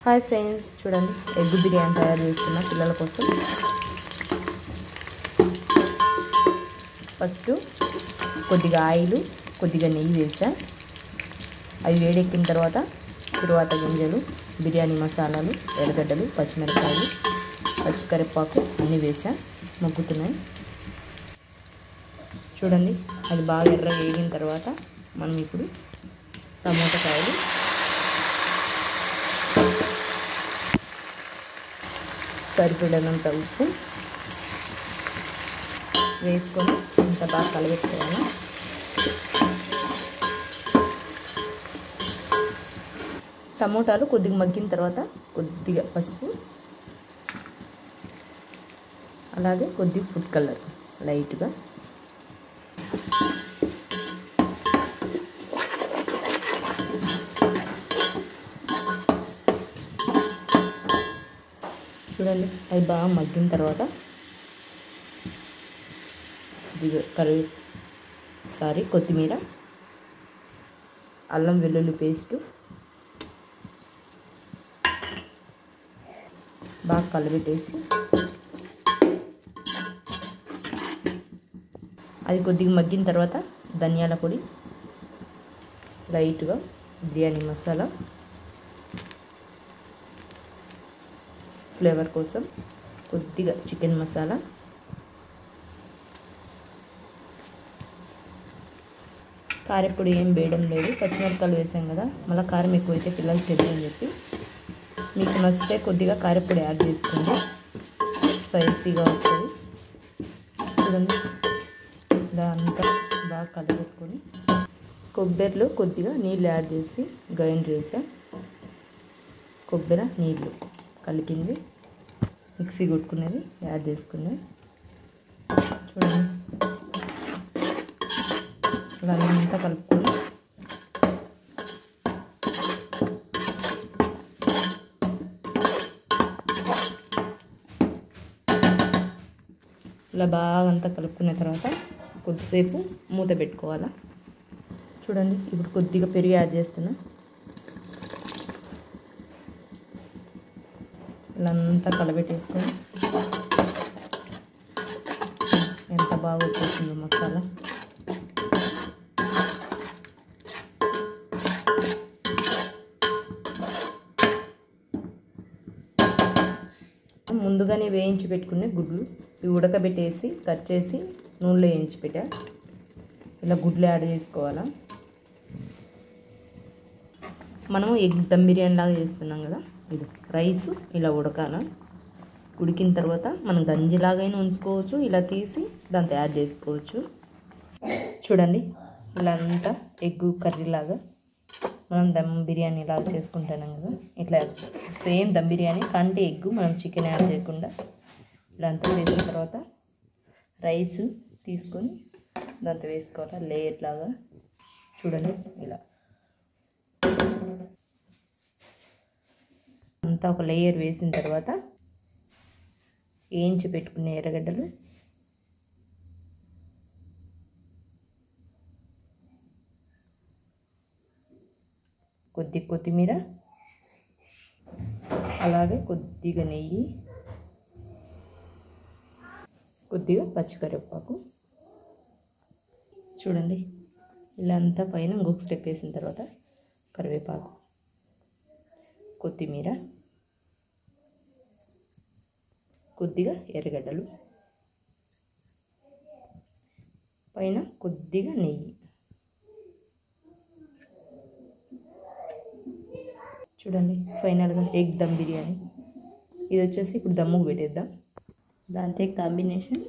Hi friends, చూడండి egg biryani తయారు చేస్తున్నా పిల్లల కోసం. ఫస్ట్ కొద్దిగా ఆయిల్, కొద్దిగా నెయ్యి వేసా. అవి వేడెక్కిన తర్వాత గింజలు, బిర్యానీ మసాలాలు, ఎర్రగడ్డలు, పచ్చిమిరపకాయలు, పచ్చికరివేపాకు అన్నీ వేసా. మగ్గుతున్నాయి. చూడండి, అది బాగా ఎర్రగా వేగిన తర్వాత మనం ఇప్పుడు టమోటాకాయలు, సరిపడినంత ఉప్పు వేసుకొని ఇంత బాగా కలబెట్టుకోవాలి. టమోటాలు కొద్దిగా మగ్గిన తర్వాత కొద్దిగా పసుపు, అలాగే కొద్దిగా ఫుడ్ కలర్ లైట్గా, చూడండి అవి బాగా మగ్గిన తర్వాత కొత్తిమీర, అల్లం వెల్లుల్లి పేస్టు బాగా కలబెట్టేసి అది కొద్దిగా మగ్గిన తర్వాత ధనియాల పొడి, లైట్గా బిర్యానీ మసాలా, ఫ్లేవర్ కోసం కొద్దిగా చికెన్ మసాలా, కారపొడి ఏం వేయడం లేదు, పచ్చిమిరపకాయలు వేసాం కదా, మళ్ళీ కారం ఎక్కువైతే పిల్లలకి తెలియని చెప్పి మీకు నచ్చితే కొద్దిగా కారపొడి యాడ్ చేసుకోండి, స్పైసీగా వస్తుంది. చూడండి ఇలా అంతా బాగా కలబెట్టుకొని కొబ్బరిలో కొద్దిగా నీళ్ళు యాడ్ చేసి గ్రైండ్ చేసా. కొబ్బరి నీళ్ళు కలిపింది మిక్సీ కొట్టుకునేది యాడ్ చేసుకునేది. చూడండి ఇలా అంతా కలుపుకొని ఇలా బాగా అంతా కలుపుకున్న తర్వాత కొద్దిసేపు మూత పెట్టుకోవాలా. చూడండి ఇప్పుడు కొద్దిగా పెరుగు యాడ్ చేస్తున్నా. ఇలా అంతా కలబెట్టేసుకొని ఎంత బాగా వచ్చేసిందో మసాలా. ముందుగానే వేయించి పెట్టుకునే గుడ్లు ఇవి ఉడకబెట్టేసి కట్ చేసి నూనెలో వేయించి పెట్టా. ఇలా గుడ్లు యాడ్ చేసుకోవాలా. మనము ఎగ్ దమ్ బిర్యానీ లాగా చేస్తున్నాం కదా, ఇది రైసు ఇలా ఉడకాల. ఉడికిన తర్వాత మనం గంజిలాగైనా ఉంచుకోవచ్చు, ఇలా తీసి దాంతో యాడ్ చేసుకోవచ్చు. చూడండి ఇలా అంతా ఎగ్ కర్రీలాగా మనం దమ్ బిర్యానీ లాగా చేసుకుంటున్నాం కదా, ఇట్లా సేమ్ దమ్ బిర్యానీ కంటి ఎగ్గు మనం చికెన్ యాడ్ చేయకుండా ఇలా అంతా వేసిన తర్వాత రైస్ తీసుకొని దాంతో వేసుకోవాలి లేయర్ లాగా. చూడండి ఇలా అంతా ఒక లేయర్ వేసిన తర్వాత వేయించి పెట్టుకునే ఎర్రగడ్డలు, కొద్దిగా కొత్తిమీర, అలాగే కొద్దిగా నెయ్యి, కొద్దిగా పచ్చికరివేపాకు. చూడండి ఇలా అంతా పైన ఇంకొక స్టెప్ వేసిన తర్వాత కరివేపాకు, కొత్తిమీర, కొద్దిగా ఎర్రగడ్డలు, పైన కొద్దిగా నెయ్యి. చూడండి ఫైనల్గా ఎగ్ దమ్ బిర్యానీ. ఇది వచ్చేసి ఇప్పుడు దమ్ముకు పెట్టేద్దాం. దాంతో కాంబినేషన్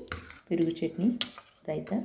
పెరుగు చట్నీ, రైతా.